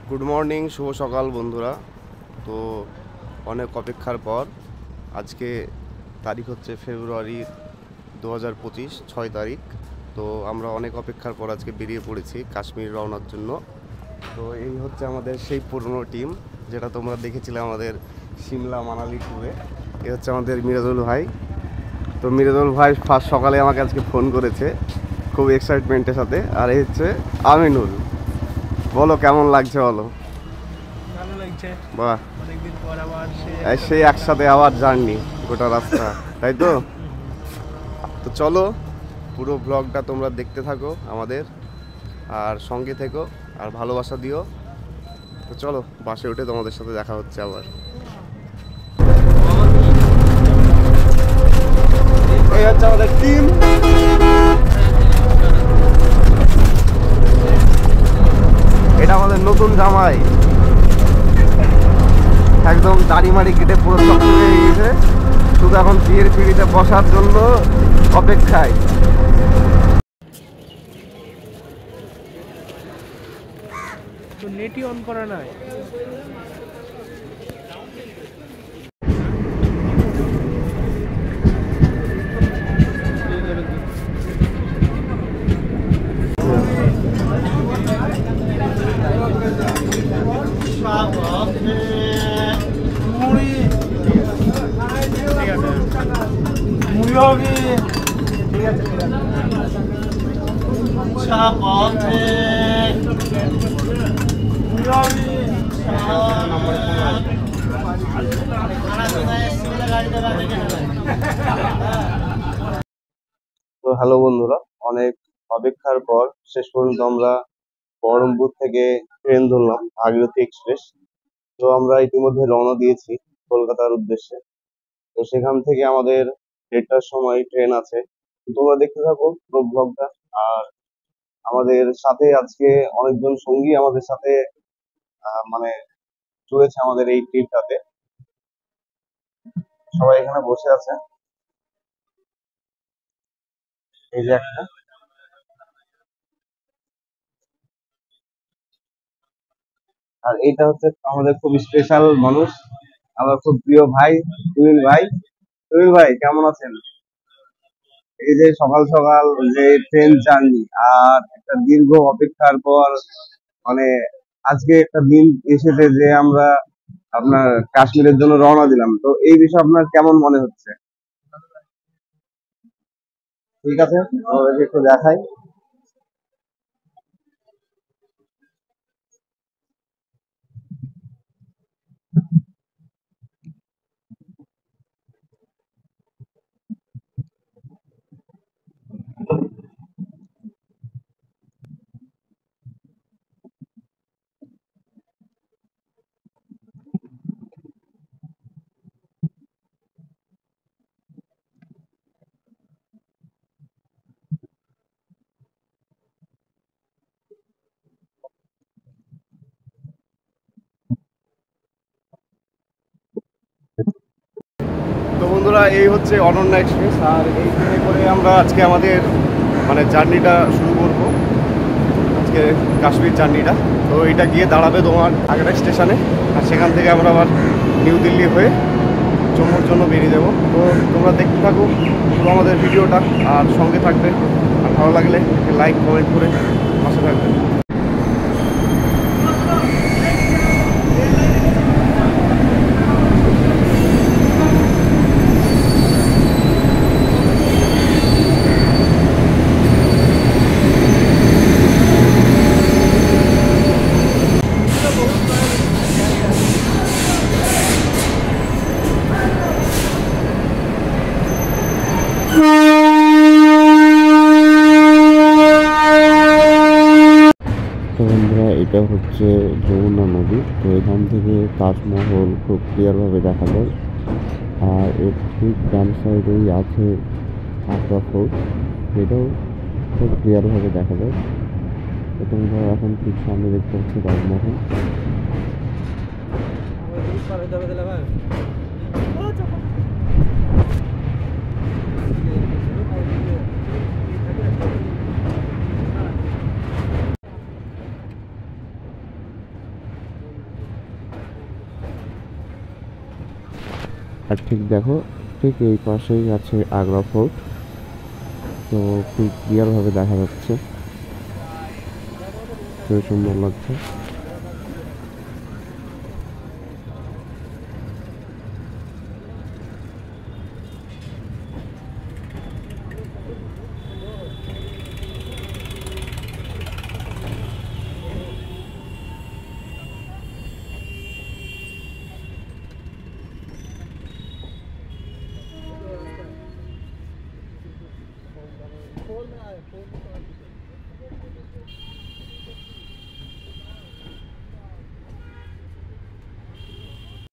Good morning, শুভ সকাল বন্ধুরা। তো অনেক অপেক্ষার পর আজকে তারিখ হচ্ছে ফেব্রুয়ারি 2025, 6 তারিখ। তো আমরা অনেক অপেক্ষার পর আজকে বেরিয়ে পড়েছি কাশ্মীর রওনার জন্য। তো এই হচ্ছে আমাদের সেই পুরনো টিম, যেটা তোমরা দেখেছিলে আমাদের সিমলা মানালি ট্যুরে। এই হচ্ছে আমাদের মিরাজুল ভাই। তো মিরাজুল ভাই ফার্স্ট সকালে আমাকে আজকে ফোন করেছে খুব এক্সাইটমেন্টের সাথে। আর এই হচ্ছে আমিনুল। বলো কেমন লাগছে বলো। ভালো লাগছে, বাহ, অনেকদিন পর আবার সেই একসাথে আবার জার্নি গোটা রাস্তা, তাই তো? তো চলো পুরো ব্লগটা তোমরা দেখতে থাকো আমাদের, আর সঙ্গে থেকো আর ভালোবাসা দিও। তো চলো বাসে উঠে তোমাদের সাথে দেখা হচ্ছে আবার। এই হচ্ছে আমাদের টিম। এটা আমাদের নতুন জামাই, একদম দাড়ি মাড়ি কেটে পুরো চকচকে হয়ে গেছে, শুধু এখন বিয়ের পিড়িতে বসার জন্য অপেক্ষায়। তো নেটই অন করা নাই। তো হ্যালো বন্ধুরা, অনেক অপেক্ষার পর শেষ পর্যন্ত আমরা বহরমপুর থেকে ট্রেন ধরলাম, ভাগীরথী এক্সপ্রেস। তো আমরা ইতিমধ্যে রওনা দিয়েছি কলকাতার উদ্দেশ্যে। তো সেখান থেকে আমাদের 1:30টার সময় ট্রেন আছে। তো তোমরা দেখতে থাকো পুরো ব্লগটা। আর আমাদের সাথে আজকে অনেকজন সঙ্গী আমাদের সাথে মানে চলেছে আমাদের এই ট্রিপটাতে। সবাই এখানে বসে আছে, এই যে একটা। আর এইটা হচ্ছে আমাদের খুব স্পেশাল মানুষ, আমার খুব প্রিয় ভাই তুহিন ভাই। তুহিন ভাই কেমন আছেন? এই যে সকাল সকাল যে ট্রেন জার্নি আর একটা দীর্ঘ অপেক্ষার পর, মানে আজকে একটা দিন এসেছে যে আমরা আপনার কাশ্মীরের জন্য রওনা দিলাম। তো এই বিষয়ে আপনার কেমন মনে হচ্ছে? ঠিক আছে, আমাদেরকে একটু দেখাই। তো বন্ধুরা, এই হচ্ছে অনন্যা এক্সপ্রেস, আর এই ট্রেনে করে আমরা আজকে আমাদের মানে জার্নিটা শুরু করব, আজকে কাশ্মীর জার্নিটা। তো এটা গিয়ে দাঁড়াবে তোমার আগ্রা স্টেশনে, আর সেখান থেকে আমরা আবার নিউ দিল্লি হয়ে জম্মুর জন্য বেরিয়ে যাবো। তো তোমরা দেখতে থাকো পুরো আমাদের ভিডিওটা, আর সঙ্গে থাকবে। আর ভালো লাগলে লাইক কমেন্ট করে পাশে থাকবে। তো বন্ধুরা, এটা হচ্ছে যমুনা নদী। তো এখান থেকে তাজমহল খুব ক্লিয়ারভাবে দেখা যায়। আর এর ঠিক ডান সাইডেই আছে আগ্রা ফোর্ট, সেটাও খুব ক্লিয়ারভাবে দেখা যায়। তো তোমরা এখন ঠিক সামনে দেখতে পাচ্ছ তাজমহল। আর ঠিক দেখো, ঠিক এই পাশেই আছে আগ্রা ফোর্ট। তো খুব ক্লিয়ারভাবে দেখা যাচ্ছে, খুবই সুন্দর লাগছে। फोन में आए फोन में